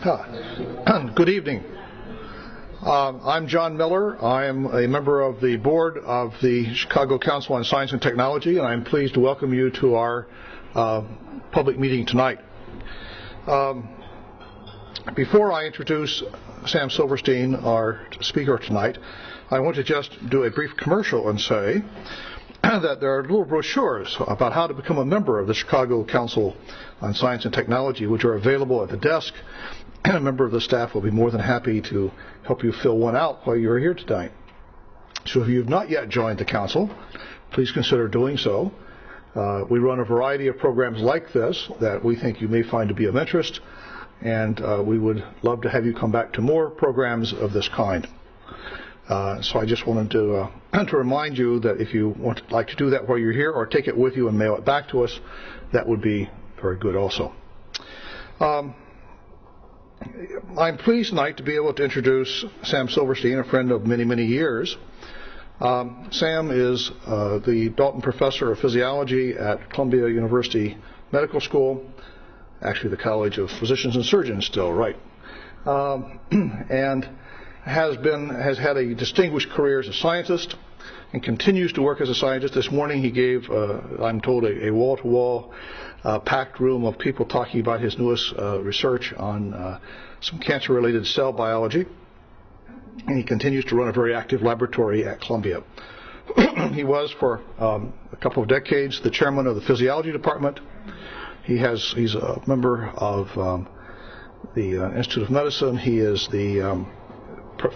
Good evening. I'm John Miller. I am a member of the board of the Chicago Council on Science and Technology, and I'm pleased to welcome you to our public meeting tonight. Before I introduce Sam Silverstein, our speaker tonight, I want to just do a brief commercial and say that there are little brochures about how to become a member of the Chicago Council on Science and Technology, which are available at the desk, and a member of the staff will be more than happy to help you fill one out while you're here tonight. So if you have not yet joined the Council, please consider doing so. We run a variety of programs like this that we think you may find to be of interest, and we would love to have you come back to more programs of this kind. So I just wanted to remind you that if you like to do that while you're here, or take it with you and mail it back to us, that would be very good also. I'm pleased tonight to be able to introduce Sam Silverstein, a friend of many, many years. Sam is the Dalton Professor of Physiology at Columbia University Medical School, actually the College of Physicians and Surgeons still, right? And has had a distinguished career as a scientist and continues to work as a scientist. This morning he gave, I'm told, a wall-to-wall packed room of people talking about his newest research on some cancer-related cell biology. And he continues to run a very active laboratory at Columbia. He was, for a couple of decades, the chairman of the physiology department. He's a member of the Institute of Medicine. He is the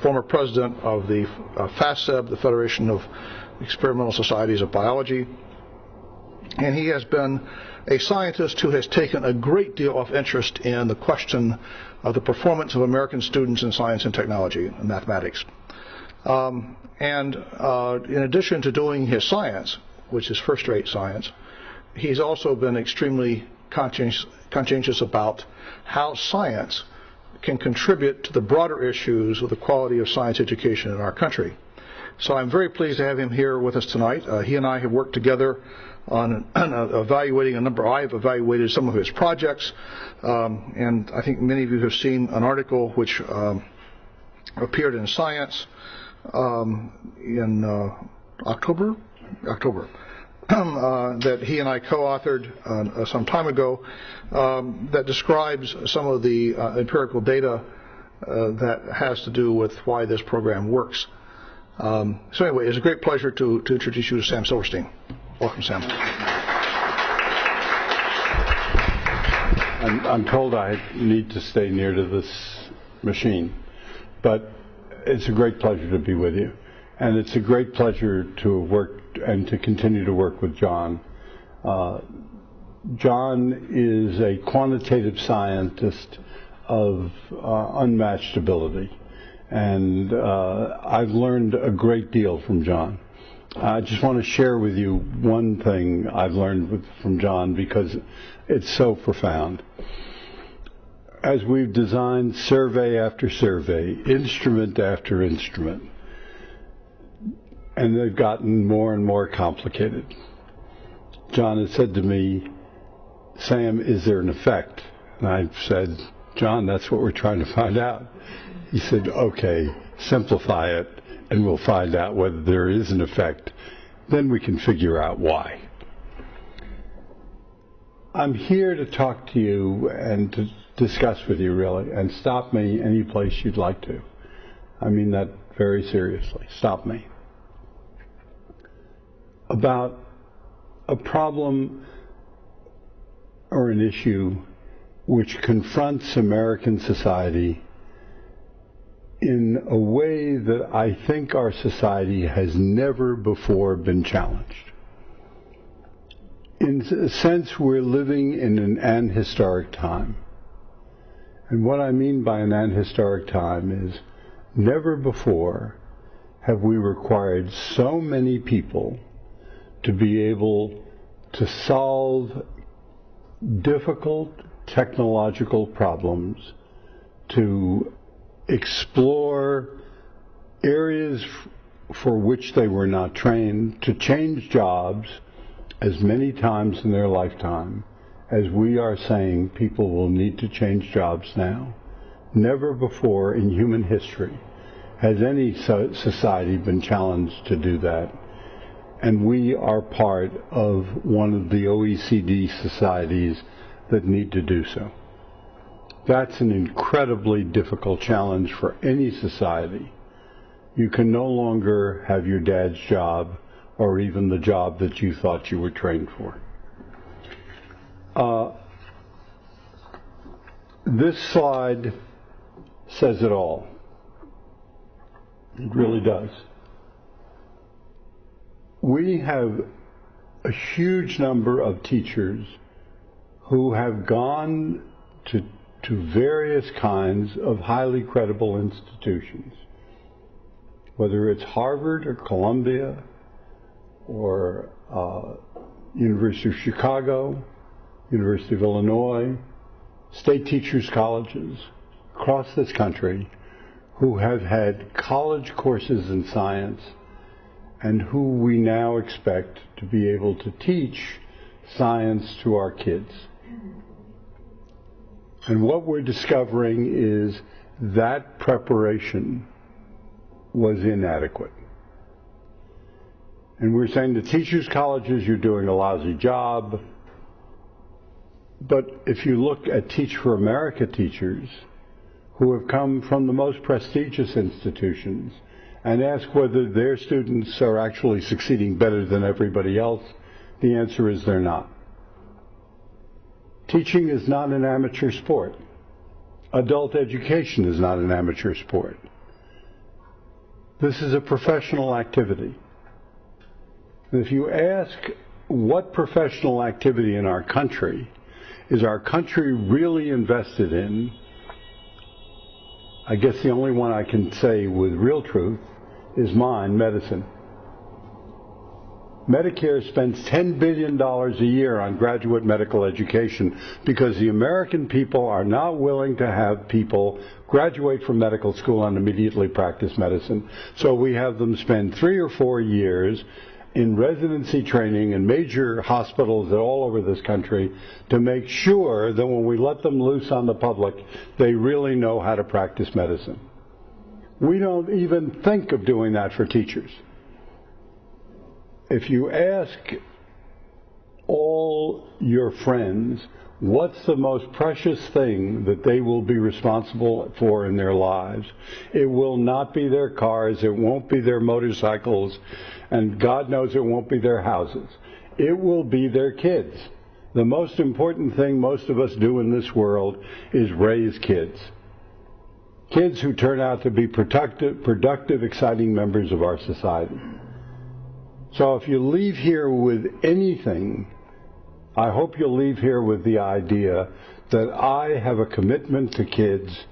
former president of the FASEB, the Federation of Experimental Societies of Biology. And he has been a scientist who has taken a great deal of interest in the question of the performance of American students in science and technology and mathematics. And in addition to doing his science, which is first-rate science, he's also been extremely conscientious about how science can contribute to the broader issues of the quality of science education in our country. So I'm very pleased to have him here with us tonight. He and I have worked together on evaluating I've evaluated some of his projects, and I think many of you have seen an article which appeared in Science in October, that he and I co-authored some time ago that describes some of the empirical data that has to do with why this program works. So anyway, it's a great pleasure to introduce you to Sam Silverstein. Welcome, Sam. I'm told I need to stay near to this machine, but it's a great pleasure to be with you. And it's a great pleasure to have worked and to continue to work with John. John is a quantitative scientist of unmatched ability, and I've learned a great deal from John. I just want to share with you one thing I've learned from John because it's so profound. As we've designed survey after survey, instrument after instrument, and they've gotten more and more complicated, John has said to me, "Sam, is there an effect?" And I said, "John, that's what we're trying to find out." He said, "Okay, simplify it, and we'll find out whether there is an effect. Then we can figure out why." I'm here to talk to you and to discuss with you, really, and stop me any place you'd like to. I mean that very seriously. Stop me. About a problem or an issue which confronts American society in a way that I think our society has never before been challenged. In a sense, we're living in an anhistoric time. And what I mean by an anhistoric time is never before have we required so many people to be able to solve difficult technological problems, to explore areas for which they were not trained, to change jobs as many times in their lifetime as we are saying people will need to change jobs now. Never before in human history has any society been challenged to do that. And we are part of one of the OECD societies that need to do so. That's an incredibly difficult challenge for any society. You can no longer have your dad's job or even the job that you thought you were trained for. This slide says it all. It really does. We have a huge number of teachers who have gone to various kinds of highly credible institutions, whether it's Harvard or Columbia or University of Chicago, University of Illinois, state teachers' colleges across this country, who have had college courses in science and who we now expect to be able to teach science to our kids. And what we're discovering is that preparation was inadequate. And we're saying to teachers' colleges, you're doing a lousy job. But if you look at Teach for America teachers who have come from the most prestigious institutions and ask whether their students are actually succeeding better than everybody else, the answer is they're not. Teaching is not an amateur sport. Adult education is not an amateur sport. This is a professional activity. And if you ask what professional activity in our country is our country really invested in, I guess the only one I can say with real truth is mine, medicine. Medicare spends $10 billion a year on graduate medical education because the American people are not willing to have people graduate from medical school and immediately practice medicine. So we have them spend 3 or 4 years in residency training in major hospitals all over this country to make sure that when we let them loose on the public, they really know how to practice medicine. We don't even think of doing that for teachers. If you ask all your friends what's the most precious thing that they will be responsible for in their lives, it will not be their cars, it won't be their motorcycles, and God knows it won't be their houses. It will be their kids. The most important thing most of us do in this world is raise kids. Kids who turn out to be productive, exciting members of our society. So if you leave here with anything, I hope you'll leave here with the idea that I have a commitment to kids.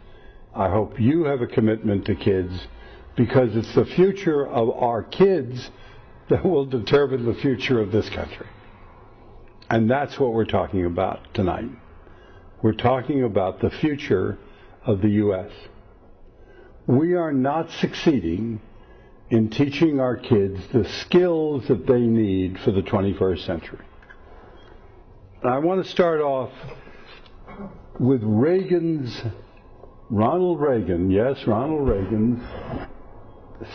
I hope you have a commitment to kids, because it's the future of our kids that will determine the future of this country. And that's what we're talking about tonight. We're talking about the future of the U.S. We are not succeeding in teaching our kids the skills that they need for the 21st century. I want to start off with Ronald Reagan, yes, Ronald Reagan's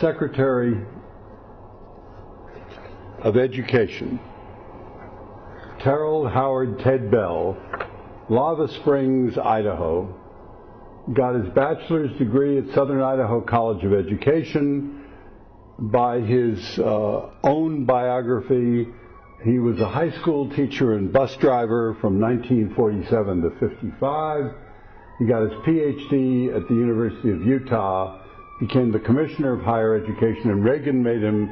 Secretary of Education, Terrell Howard Ted Bell, Lava Springs, Idaho, got his bachelor's degree at Southern Idaho College of Education. By his own biography, he was a high school teacher and bus driver from 1947 to 55. He got his PhD at the University of Utah, became the Commissioner of Higher Education, and Reagan made him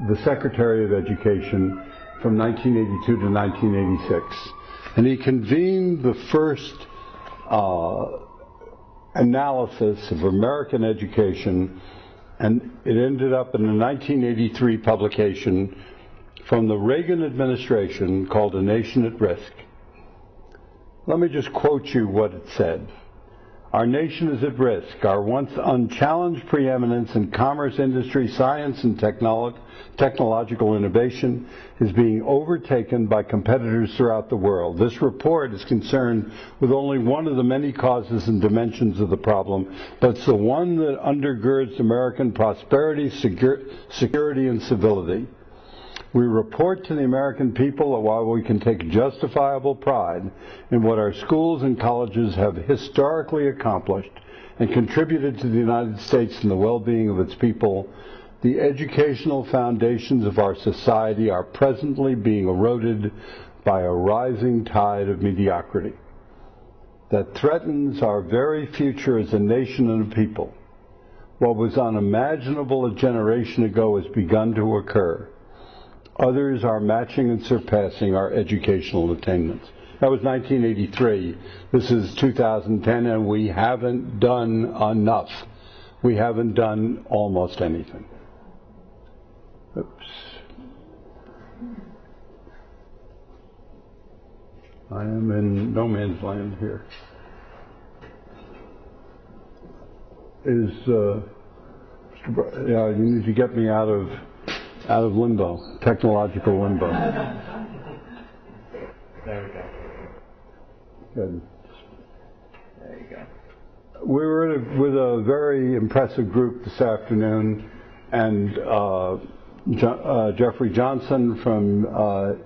the Secretary of Education from 1982 to 1986. And he convened the first analysis of American education, and it ended up in a 1983 publication from the Reagan administration called A Nation at Risk. Let me just quote you what it said. Our nation is at risk. Our once unchallenged preeminence in commerce, industry, science, and technological innovation is being overtaken by competitors throughout the world. This report is concerned with only one of the many causes and dimensions of the problem, but it's the one that undergirds American prosperity, security, and civility. We report to the American people that while we can take justifiable pride in what our schools and colleges have historically accomplished and contributed to the United States and the well-being of its people, the educational foundations of our society are presently being eroded by a rising tide of mediocrity that threatens our very future as a nation and a people. What was unimaginable a generation ago has begun to occur. Others are matching and surpassing our educational attainments. That was 1983. This is 2010, and we haven't done enough. We haven't done almost anything. Oops. I am in no man's land here. You need to get me out of limbo, technological limbo. There we go. Good. There you go. We were with a very impressive group this afternoon, and Jeffrey Johnson from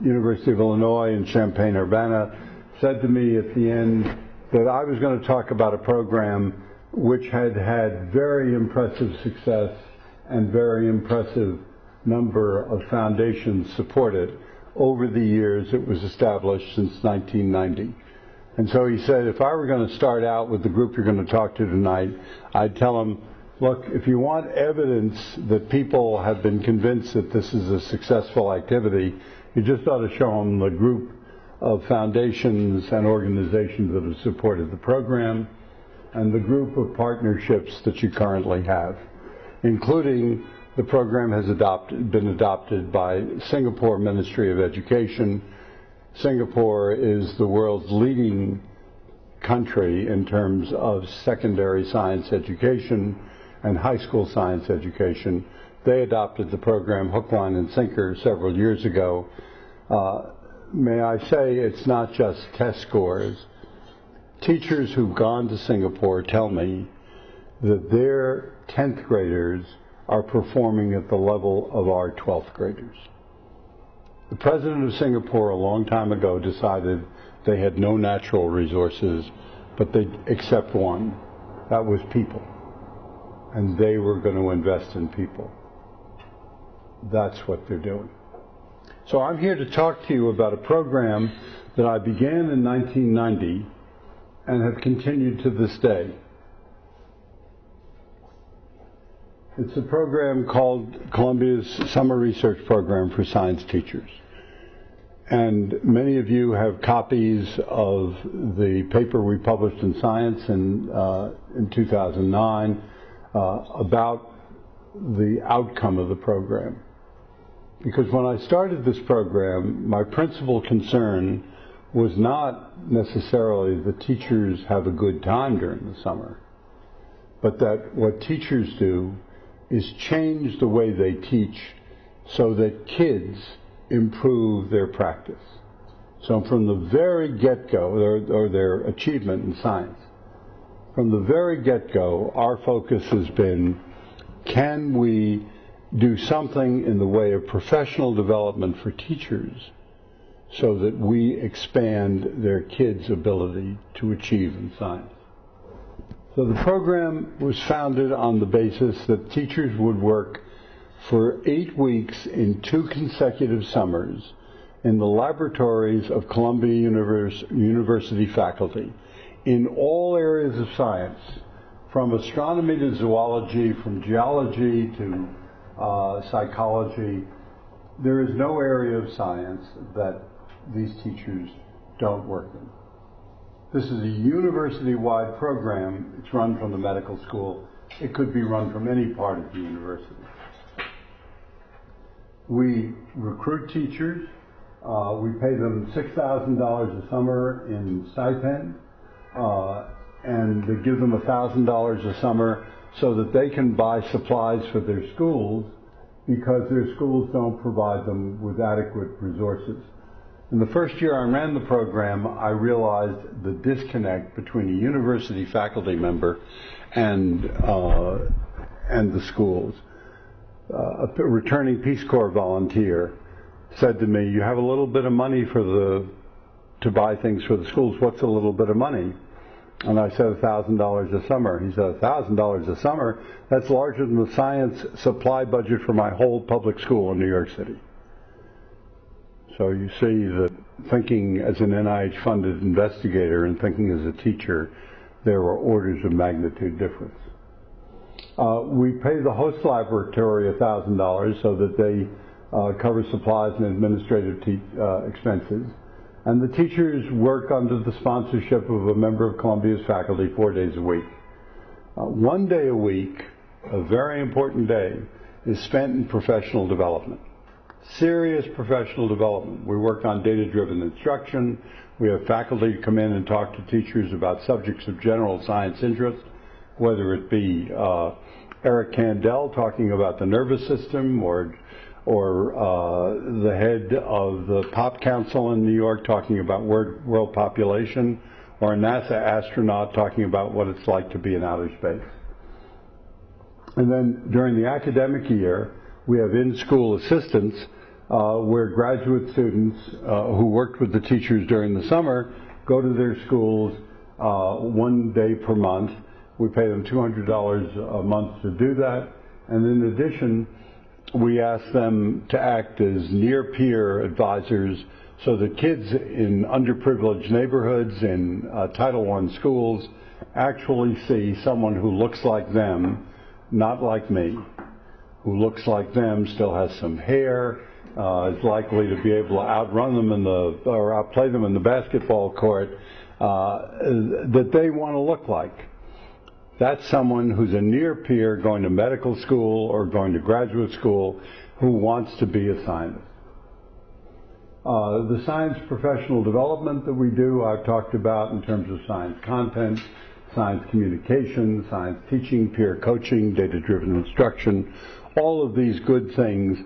University of Illinois in Champaign-Urbana said to me at the end that I was going to talk about a program which had had very impressive success and very impressive number of foundations support it over the years it was established since 1990. And so he said, if I were going to start out with the group you're going to talk to tonight, I'd tell them, look, if you want evidence that people have been convinced that this is a successful activity, you just ought to show them the group of foundations and organizations that have supported the program and the group of partnerships that you currently have, including the program has been adopted by Singapore Ministry of Education. Singapore is the world's leading country in terms of secondary science education and high school science education. They adopted the program hook, line, and sinker several years ago. May I say it's not just test scores. Teachers who've gone to Singapore tell me that their 10th graders are performing at the level of our 12th graders. The president of Singapore a long time ago decided they had no natural resources, but they except one. That was people. And they were going to invest in people. That's what they're doing. So I'm here to talk to you about a program that I began in 1990 and have continued to this day. It's a program called Columbia's Summer Research Program for Science Teachers. And many of you have copies of the paper we published in Science in 2009 about the outcome of the program. Because when I started this program, my principal concern was not necessarily that teachers have a good time during the summer, but that what teachers do is change the way they teach so that kids improve their practice. So from the very get-go, or their achievement in science, from the very get-go, our focus has been, can we do something in the way of professional development for teachers so that we expand their kids' ability to achieve in science? So the program was founded on the basis that teachers would work for 8 weeks in 2 consecutive summers in the laboratories of Columbia University faculty in all areas of science, from astronomy to zoology, from geology to psychology. There is no area of science that these teachers don't work in. This is a university-wide program. It's run from the medical school. It could be run from any part of the university. We recruit teachers. We pay them $6,000 a summer in stipend. and they give them $1,000 a summer so that they can buy supplies for their schools because their schools don't provide them with adequate resources. In the first year I ran the program, I realized the disconnect between a university faculty member and the schools. A returning Peace Corps volunteer said to me, "You have a little bit of money to buy things for the schools. What's a little bit of money?" And I said $1,000 a summer. He said, $1,000 a summer? That's larger than the science supply budget for my whole public school in New York City. So you see that thinking as an NIH-funded investigator and thinking as a teacher, there are orders of magnitude difference. We pay the host laboratory $1,000 so that they cover supplies and administrative expenses. And the teachers work under the sponsorship of a member of Columbia's faculty 4 days a week. 1 day a week, a very important day, is spent in professional development. Serious professional development. We work on data-driven instruction. We have faculty come in and talk to teachers about subjects of general science interest, whether it be Eric Kandel talking about the nervous system, or the head of the Pop Council in New York talking about world population, or a NASA astronaut talking about what it's like to be in outer space. And then during the academic year, we have in-school assistants where graduate students who worked with the teachers during the summer go to their schools 1 day per month. We pay them $200 a month to do that. And in addition, we ask them to act as near-peer advisors so that kids in underprivileged neighborhoods, in Title I schools, actually see someone who looks like them, not like me, who looks like them, still has some hair, is likely to be able to outrun them or outplay them in the basketball court, that they want to look like. That's someone who's a near peer going to medical school or going to graduate school who wants to be a scientist. The science professional development that we do, I've talked about in terms of science content, science communication, science teaching, peer coaching, data-driven instruction, all of these good things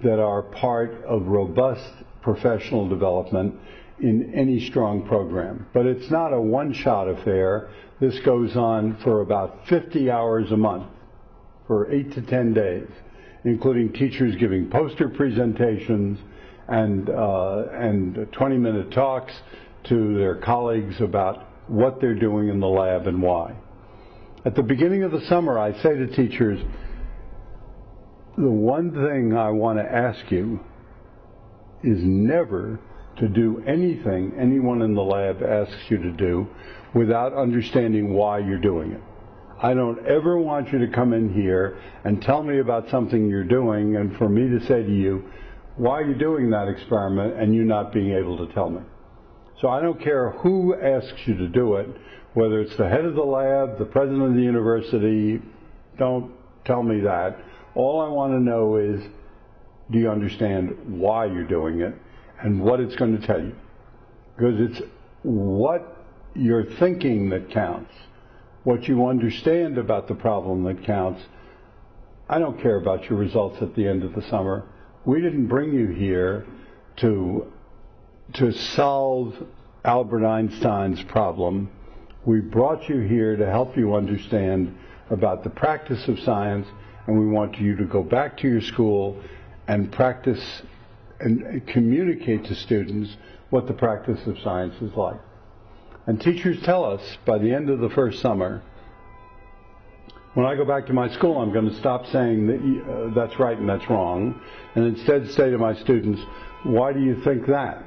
that are part of robust professional development in any strong program. But it's not a one-shot affair. This goes on for about 50 hours a month, for 8 to 10 days, including teachers giving poster presentations and 20-minute talks to their colleagues about what they're doing in the lab and why. At the beginning of the summer, I say to teachers, the one thing I want to ask you is never to do anything anyone in the lab asks you to do without understanding why you're doing it. I don't ever want you to come in here and tell me about something you're doing and for me to say to you, why are you doing that experiment, and you not being able to tell me. So I don't care who asks you to do it, whether it's the head of the lab, the president of the university, don't tell me that. All I want to know is, do you understand why you're doing it and what it's going to tell you? Because it's what you're thinking that counts, what you understand about the problem that counts. I don't care about your results at the end of the summer. We didn't bring you here to solve Albert Einstein's problem. We brought you here to help you understand about the practice of science, and we want you to go back to your school and practice and communicate to students what the practice of science is like. And teachers tell us by the end of the first summer, when I go back to my school, I'm going to stop saying that that's right and that's wrong, and instead say to my students, why do you think that?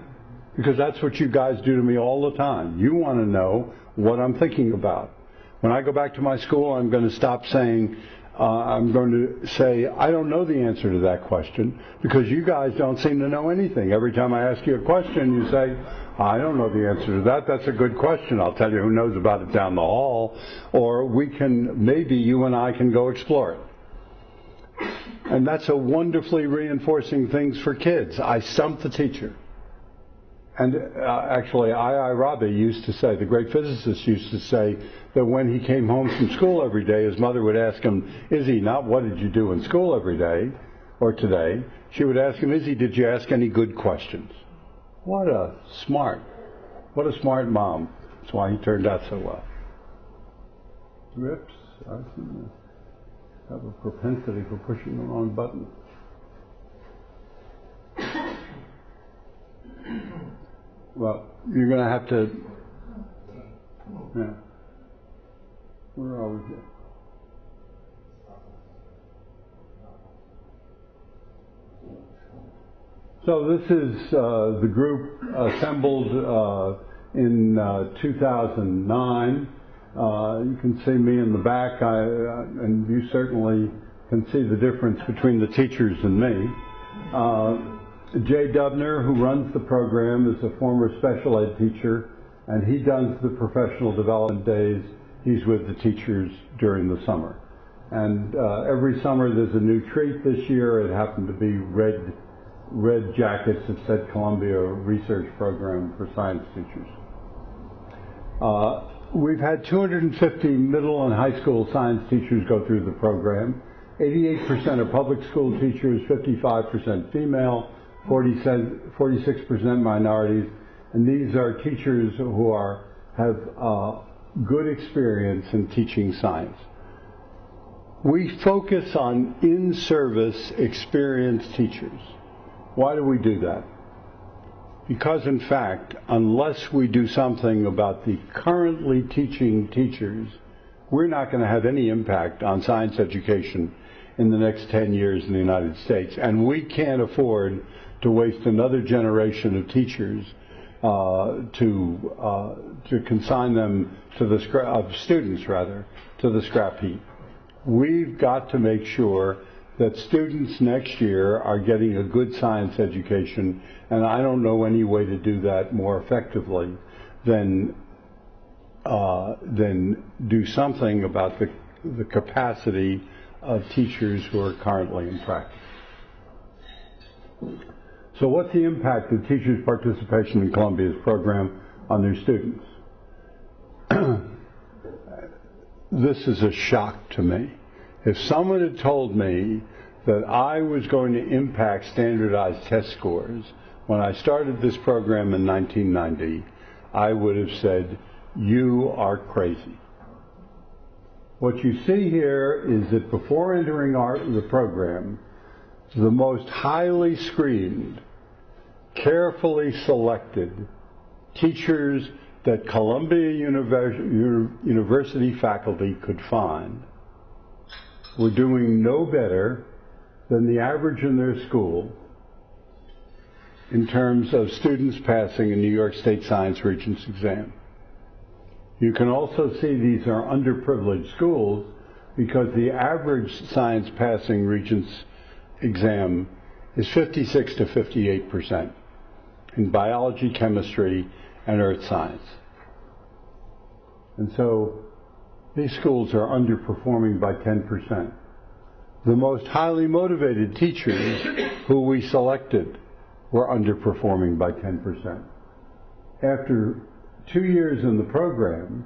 Because that's what you guys do to me all the time. You want to know what I'm thinking about. When I go back to my school, I'm going to stop saying, I'm going to say, I don't know the answer to that question, because you guys don't seem to know anything. Every time I ask you a question, you say, I don't know the answer to that. That's a good question. I'll tell you who knows about it down the hall. Or maybe you and I can go explore it. And that's a wonderfully reinforcing thing for kids. I stumped the teacher. And actually, I. Rabi used to say, the great physicist used to say, that when he came home from school every day, his mother would ask him, Izzy, not what did you do in school every day or today. She would ask him, Izzy, did you ask any good questions? What a smart mom. That's why he turned out so well. Rips, I seem to have a propensity for pushing the wrong button. Well, you're going to have to, yeah. Where are we here? So this is the group assembled in 2009. You can see me in the back, and you certainly can see the difference between the teachers and me. Jay Dubner, who runs the program, is a former special ed teacher, and he does the professional development days. He's with the teachers during the summer. And every summer there's a new treat. This year it happened to be red jackets that said Colombia Research Program for Science Teachers. We've had 250 middle and high school science teachers go through the program. 88% are public school teachers, 55% female, 46% minorities, and these are teachers who have good experience in teaching science. We focus on in-service experienced teachers. Why do we do that? Because in fact, unless we do something about the currently teaching teachers, we're not going to have any impact on science education in the next 10 years in the United States. And we can't afford to waste another generation of teachers to consign them to the students to the scrap heap. We've got to make sure that students next year are getting a good science education, and I don't know any way to do that more effectively than do something about the capacity of teachers who are currently in practice. So what's the impact of teachers' participation in Columbia's program on their students? This is a shock to me. If someone had told me that I was going to impact standardized test scores when I started this program in 1990, I would have said, you are crazy. What you see here is that before entering the program, the most highly screened, carefully selected teachers that Columbia University faculty could find were doing no better than the average in their school in terms of students passing a New York State Science Regents exam. You can also see these are underprivileged schools because the average science passing Regents exam is 56 to 58% in biology, chemistry, and earth science. And so these schools are underperforming by 10%. The most highly motivated teachers who we selected were underperforming by 10%. After 2 years in the program,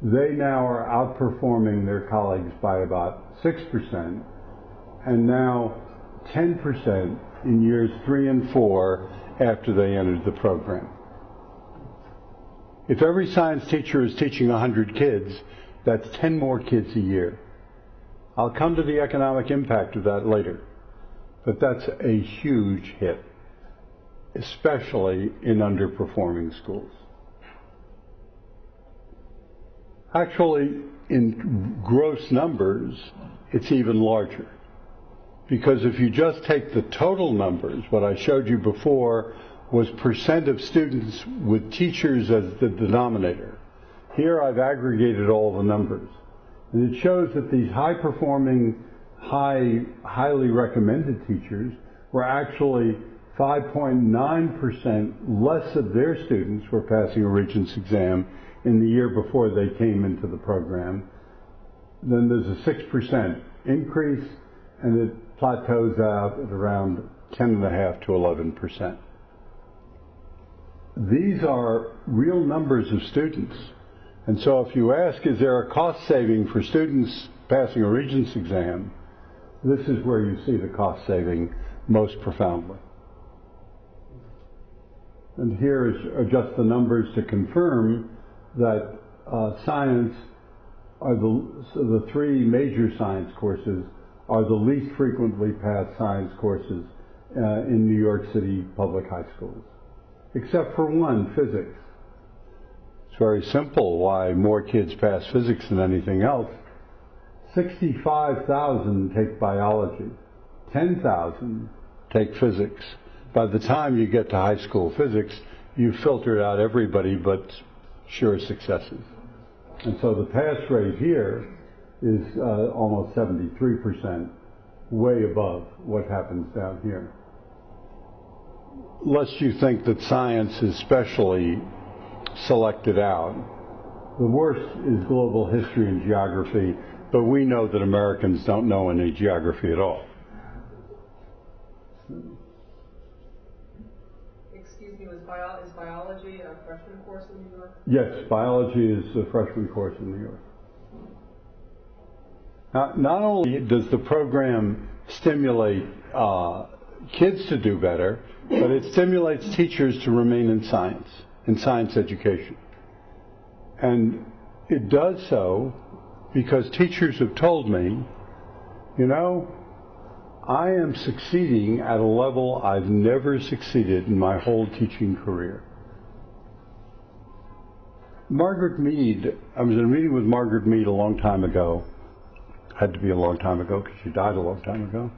they now are outperforming their colleagues by about 6%, and now 10% in years 3 and 4 after they entered the program. If every science teacher is teaching 100 kids, that's 10 more kids a year. I'll come to the economic impact of that later, but that's a huge hit, especially in underperforming schools. Actually, in gross numbers, it's even larger. Because if you just take the total numbers, what I showed you before was percent of students with teachers as the denominator. Here I've aggregated all the numbers. And it shows that these high-performing, highly recommended teachers were actually 5.9% less of their students were passing a Regents exam in the year before they came into the program. Then there's a 6% increase, and it plateaus out at around 10.5% to 11%. these are real numbers of students. And so if you ask, is there a cost saving for students passing a Regents exam, this is where you see the cost saving most profoundly. And here are just the numbers to confirm that science are the three major science courses are the least frequently passed science courses in New York City public high schools, except for one, physics. It's very simple why more kids pass physics than anything else. 65,000 take biology, 10,000 take physics. By the time you get to high school physics, you've filtered out everybody but sure successes. And so the pass rate here is almost 73%, way above what happens down here. Lest you think that science is specially selected out, the worst is global history and geography, but we know that Americans don't know any geography at all. Excuse me, is biology a freshman course in New York? Yes, biology is a freshman course in New York. Now, not only does the program stimulate kids to do better, but it stimulates teachers to remain in science education. And it does so because teachers have told me, you know, I am succeeding at a level I've never succeeded in my whole teaching career. Margaret Mead, I was in a meeting with Margaret Mead a long time ago. Had to be a long time ago because she died a long time ago.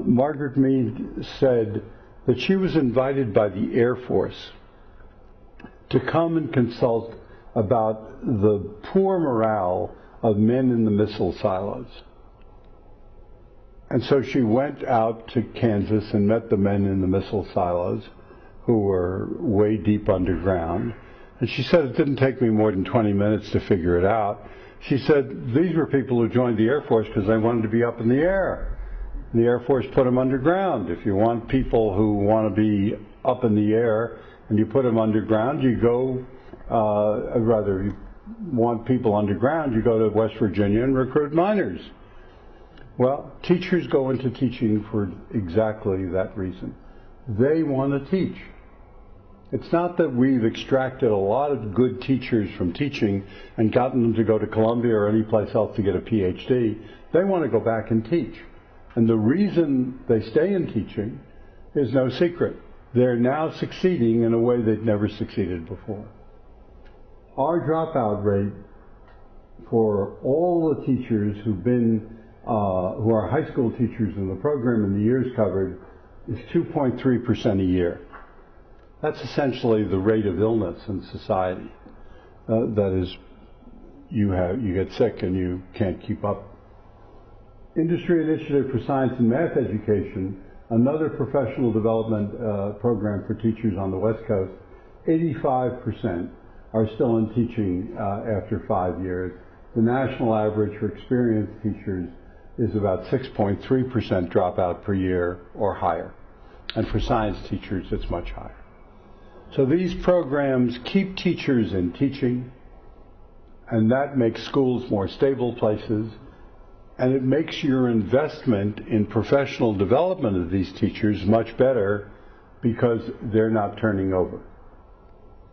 Margaret Mead said that she was invited by the Air Force to come and consult about the poor morale of men in the missile silos. And so she went out to Kansas and met the men in the missile silos who were way deep underground. And she said, it didn't take me more than 20 minutes to figure it out. She said, these were people who joined the Air Force because they wanted to be up in the air. The Air Force put them underground. If you want people who want to be up in the air and you put them underground, you go, rather, you want people underground, you go to West Virginia and recruit miners. Well, teachers go into teaching for exactly that reason. They want to teach. It's not that we've extracted a lot of good teachers from teaching and gotten them to go to Colombia or any place else to get a PhD. They want to go back and teach. And the reason they stay in teaching is no secret. They're now succeeding in a way they'd never succeeded before. Our dropout rate for all the teachers who are high school teachers in the program in the years covered is 2.3% a year. That's essentially the rate of illness in society. That is, you get sick and you can't keep up. Industry Initiative for Science and Math Education, another professional development program for teachers on the West Coast, 85% are still in teaching after 5 years. The national average for experienced teachers is about 6.3% dropout per year or higher. And for science teachers, it's much higher. So these programs keep teachers in teaching, and that makes schools more stable places, and it makes your investment in professional development of these teachers much better because they're not turning over.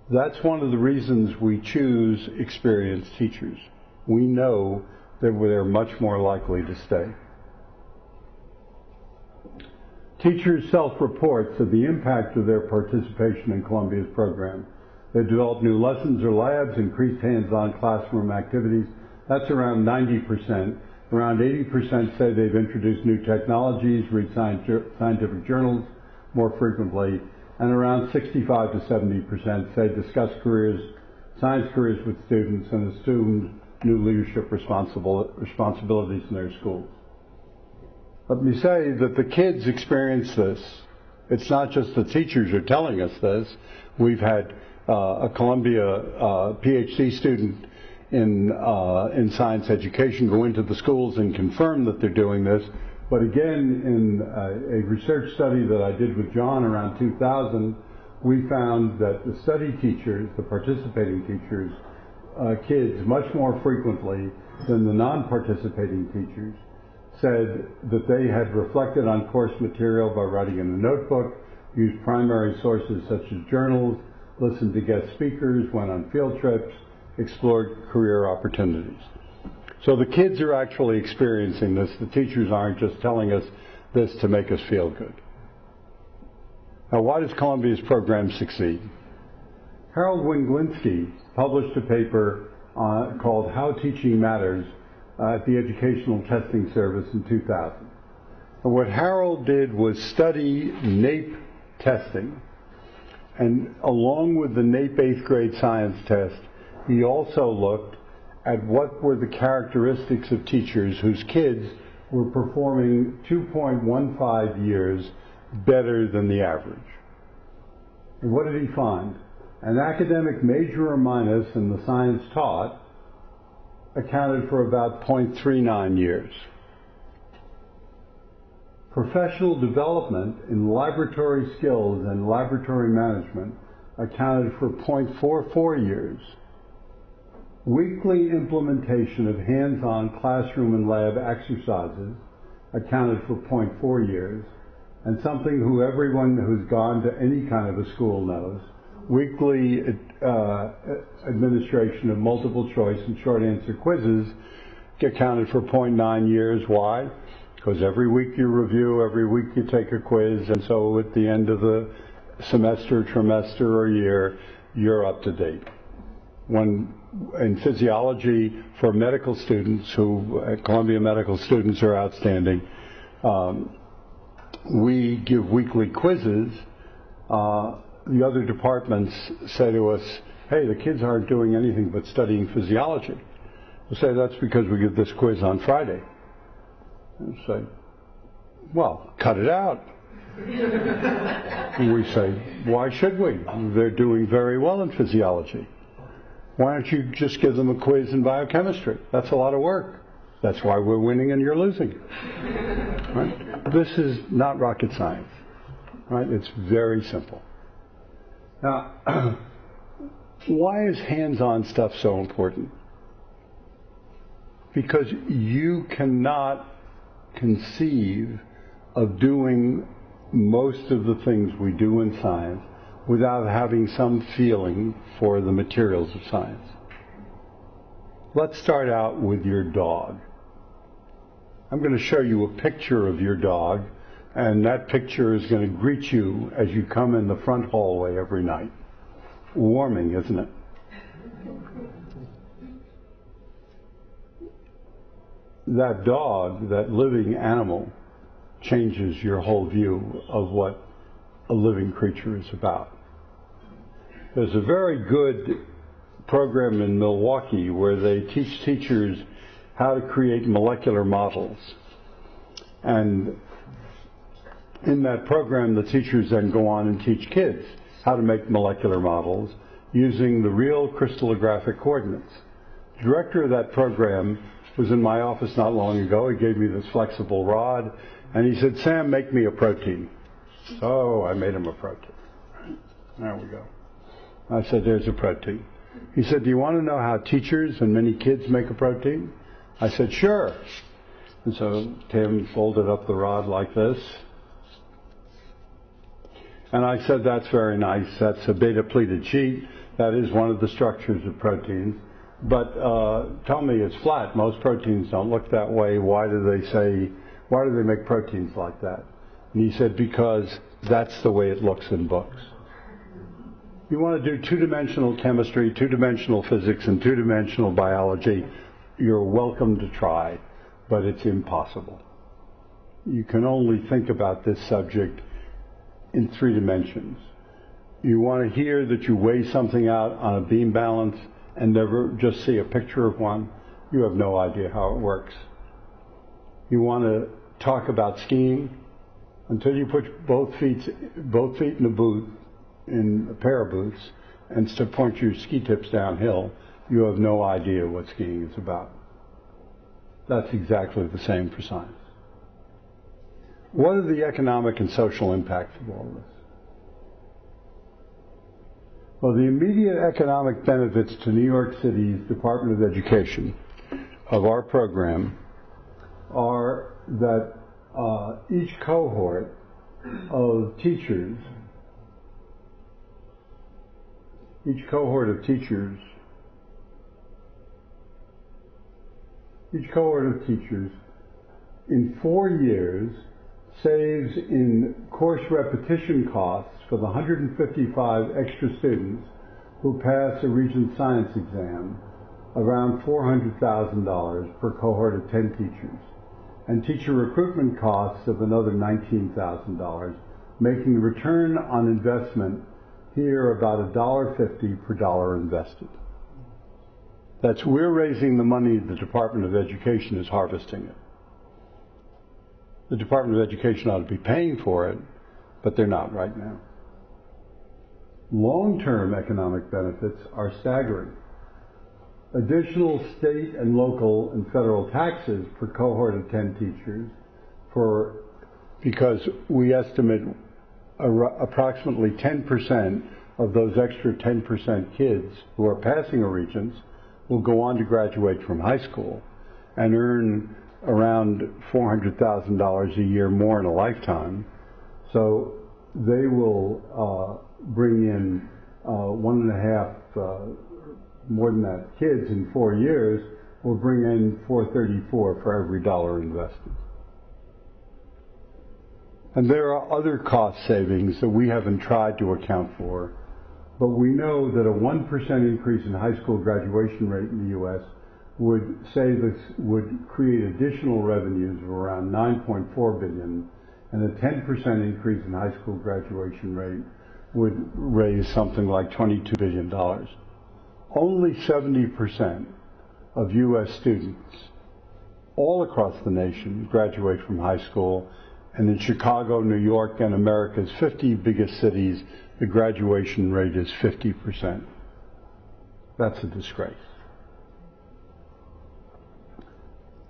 That's one of the reasons we choose experienced teachers. We know that they're much more likely to stay. Teachers self-report the impact of their participation in Columbia's program. They develop new lessons or labs, increased hands-on classroom activities. That's around 90%. Around 80% say they've introduced new technologies, read scientific journals more frequently, and around 65 to 70% say discuss science careers with students and assumed new leadership responsibilities in their schools. Let me say that the kids experience this. It's not just the teachers are telling us this. We've had a Columbia PhD student in science education go into the schools and confirm that they're doing this. But again, in a research study that I did with John around 2000, we found that the study teachers, the participating teachers, kids much more frequently than the non-participating teachers said that they had reflected on course material by writing in a notebook, used primary sources such as journals, listened to guest speakers, went on field trips, explored career opportunities. So the kids are actually experiencing this. The teachers aren't just telling us this to make us feel good. Now, why does Columbia's program succeed? Harold Winglinski published a paper called How Teaching Matters at the Educational Testing Service in 2000. And what Harold did was study NAEP testing. And along with the NAEP 8th grade science test, he also looked at what were the characteristics of teachers whose kids were performing 2.15 years better than the average. And what did he find? An academic major or minus in the science taught accounted for about 0.39 years. Professional development in laboratory skills and laboratory management accounted for 0.44 years. Weekly implementation of hands-on classroom and lab exercises accounted for 0.4 years. And something who everyone who's gone to any kind of a school knows, weekly administration of multiple choice and short answer quizzes accounted for 0.9 years. Why? Because every week you review, every week you take a quiz, and so at the end of the semester, trimester, or year, you're up to date. When in physiology for medical students, who Columbia medical students are outstanding, we give weekly quizzes. The other departments say to us, hey, the kids aren't doing anything but studying physiology. We say that's because we give this quiz on Friday. And say, well, cut it out. And we say, why should we? They're doing very well in physiology. Why don't you just give them a quiz in biochemistry? That's a lot of work. That's why we're winning and you're losing. Right? This is not rocket science. Right? It's very simple. Now, why is hands-on stuff so important? Because you cannot conceive of doing most of the things we do in science without having some feeling for the materials of science. Let's start out with your dog. I'm going to show you a picture of your dog, and that picture is going to greet you as you come in the front hallway every night. Warming, isn't it? That dog, that living animal, changes your whole view of what a living creature is about. There's a very good program in Milwaukee where they teach teachers how to create molecular models. And in that program, the teachers then go on and teach kids how to make molecular models using the real crystallographic coordinates. The director of that program was in my office not long ago. He gave me this flexible rod, and he said, Sam, make me a protein. So I made him a protein. There we go. I said, there's a protein. He said, do you want to know how teachers and many kids make a protein? I said, sure. And so Tim folded up the rod like this. And I said, that's very nice. That's a beta-pleated sheet. That is one of the structures of proteins. But tell me, it's flat. Most proteins don't look that way. Why do they make proteins like that? And he said, because that's the way it looks in books. You want to do two-dimensional chemistry, two-dimensional physics, and two-dimensional biology, you're welcome to try, but it's impossible. You can only think about this subject in 3 dimensions. You want to hear that you weigh something out on a beam balance and never just see a picture of one, you have no idea how it works. You want to talk about skiing until you put both feet in a boot, in a pair of boots, and to point your ski tips downhill, you have no idea what skiing is about. That's exactly the same for science. What are the economic and social impacts of all this? Well, the immediate economic benefits to New York City's Department of Education of our program are that each cohort of teachers in 4 years saves in course repetition costs for the 155 extra students who pass a Regents Science exam around $400,000 per cohort of 10 teachers, and teacher recruitment costs of another $19,000, making the return on investment here about $1.50 per dollar invested. We're raising the money, the Department of Education is harvesting it. The Department of Education ought to be paying for it, but they're not right now. Long-term economic benefits are staggering. Additional state and local and federal taxes per cohort of 10 teachers because we estimate approximately 10% of those extra 10% kids who are passing a Regents will go on to graduate from high school and earn around $400,000 a year more in a lifetime. So they will bring in more than that. Kids in 4 years will bring in $434 for every dollar invested. And there are other cost savings that we haven't tried to account for, but we know that a 1% increase in high school graduation rate in the U.S. would create additional revenues of around $9.4 billion, and a 10% increase in high school graduation rate would raise something like $22 billion. Only 70% of U.S. students all across the nation graduate from high school, and in Chicago, New York, and America's 50 biggest cities, the graduation rate is 50%. That's a disgrace.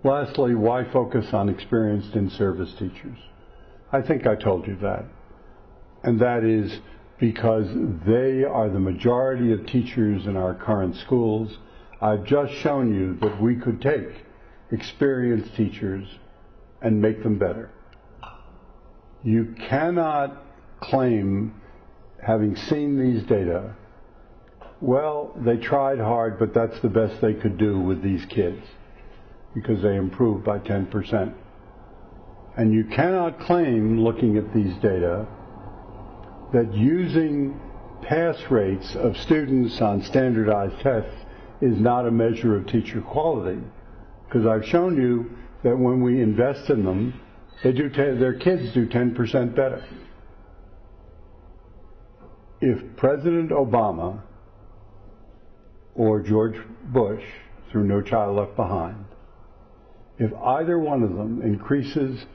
Lastly, why focus on experienced in-service teachers? I think I told you that. And that is because they are the majority of teachers in our current schools. I've just shown you that we could take experienced teachers and make them better. You cannot claim, having seen these data, well, they tried hard, but that's the best they could do with these kids, because they improved by 10%. And you cannot claim, looking at these data, that using pass rates of students on standardized tests is not a measure of teacher quality, because I've shown you that when we invest in them, their kids do 10% better. If President Obama or George Bush, through No Child Left Behind, if either one of them increases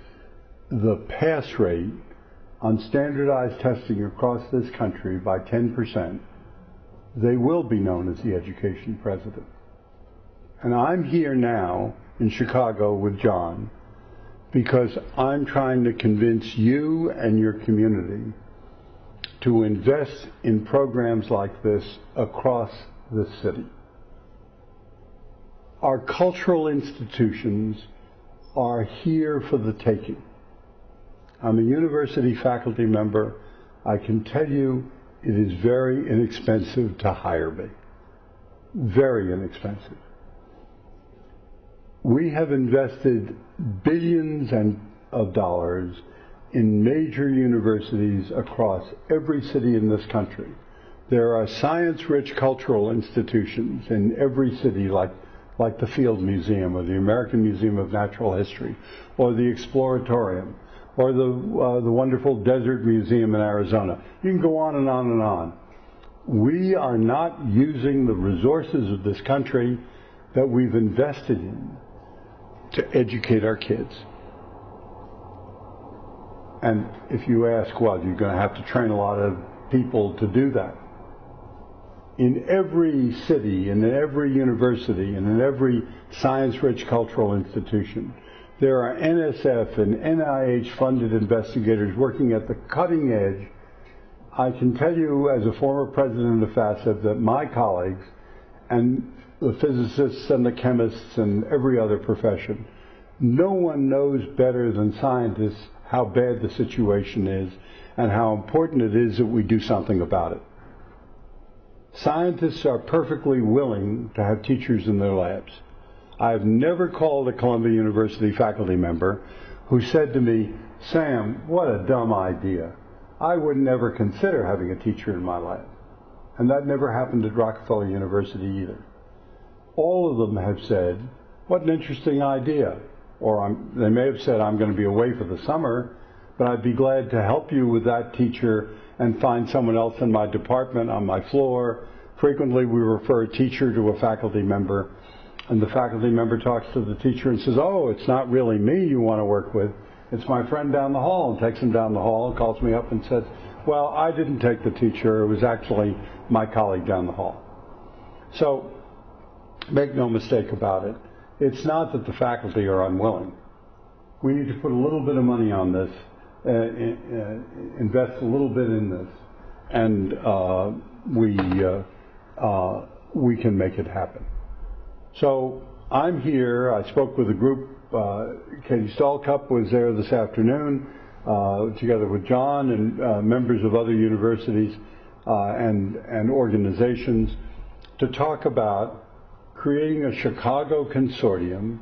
the pass rate on standardized testing across this country by 10%, they will be known as the education president. And I'm here now in Chicago with John because I'm trying to convince you and your community to invest in programs like this across the city. Our cultural institutions are here for the taking. I'm a university faculty member. I can tell you it is very inexpensive to hire me. Very inexpensive. We have invested billions of dollars in major universities across every city in this country. There are science-rich cultural institutions in every city, like the Field Museum or the American Museum of Natural History or the Exploratorium or the wonderful Desert Museum in Arizona. You can go on and on and on. We are not using the resources of this country that we've invested in to educate our kids. And if you ask, well, you're going to have to train a lot of people to do that. In every city, and in every university, and in every science-rich cultural institution, there are NSF and NIH-funded investigators working at the cutting edge I can tell you as a former president of FASEB that my colleagues and the physicists and the chemists and every other profession, no one knows better than scientists how bad the situation is and how important it is that we do something about it. Scientists are perfectly willing to have teachers in their labs. I've never called a Columbia University faculty member who said to me, "Sam, what a dumb idea. I would never consider having a teacher in my lab." And that never happened at Rockefeller University either. All of them have said, "What an interesting idea." Or they may have said, "I'm going to be away for the summer, but I'd be glad to help you with that teacher and find someone else in my department, on my floor." Frequently we refer a teacher to a faculty member, and the faculty member talks to the teacher and says, "Oh, it's not really me you want to work with, it's my friend down the hall," and takes him down the hall and calls me up and says, "Well, I didn't take the teacher, it was actually my colleague down the hall." So make no mistake about it. It's not that the faculty are unwilling. We need to put a little bit of money on this, invest a little bit in this, and we can make it happen. So I'm here. I spoke with a group. Katie Stallcup was there this afternoon, together with John and members of other universities and organizations, to talk about creating a Chicago consortium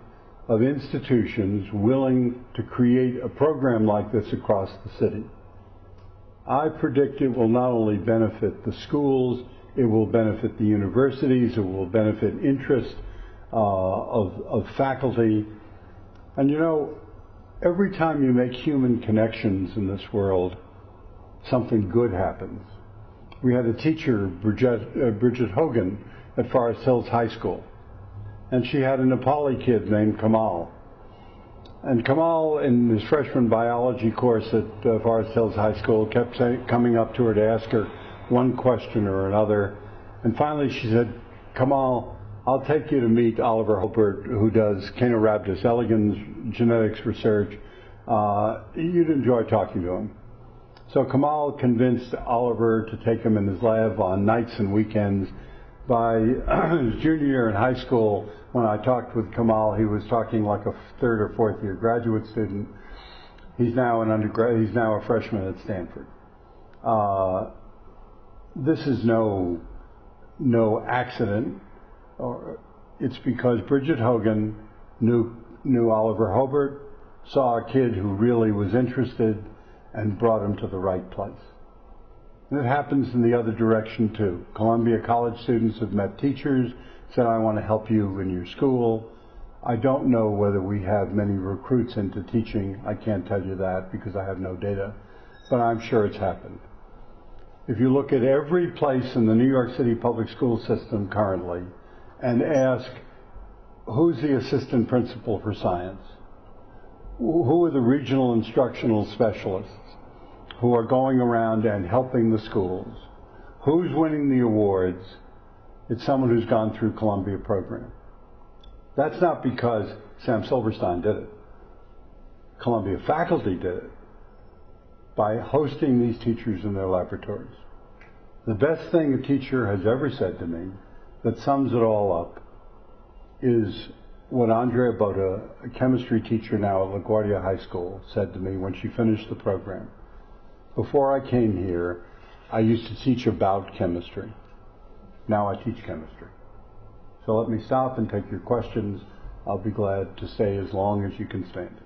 of institutions willing to create a program like this across the city. I predict it will not only benefit the schools, it will benefit the universities, it will benefit interest of faculty. And you know, every time you make human connections in this world, something good happens. We had a teacher, Bridget Hogan, at Forest Hills High School, and she had a Nepali kid named Kamal. And Kamal, in his freshman biology course at Forest Hills High School, kept coming up to her to ask her one question or another. And finally she said, "Kamal, I'll take you to meet Oliver Hobart, who does Caenorhabdus elegans genetics research. You'd enjoy talking to him." So Kamal convinced Oliver to take him in his lab on nights and weekends. By his junior year in high school, when I talked with Kamal, he was talking like a third or fourth year graduate student. He's now an undergrad. He's now a freshman at Stanford. This is no accident. It's because Bridget Hogan knew Oliver Hobart, saw a kid who really was interested, and brought him to the right place. And it happens in the other direction too. Columbia College students have met teachers, said, "I want to help you in your school." I don't know whether we have many recruits into teaching. I can't tell you that because I have no data, but I'm sure it's happened. If you look at every place in the New York City public school system currently and ask, who's the assistant principal for science? Who are the regional instructional specialists who are going around and helping the schools? Who's winning the awards? It's someone who's gone through Columbia program. That's not because Sam Silverstein did it. Columbia faculty did it by hosting these teachers in their laboratories. The best thing a teacher has ever said to me that sums it all up is what Andrea Boda, a chemistry teacher now at LaGuardia High School, said to me when she finished the program. "Before I came here, I used to teach about chemistry. Now I teach chemistry." So let me stop and take your questions. I'll be glad to stay as long as you can stand.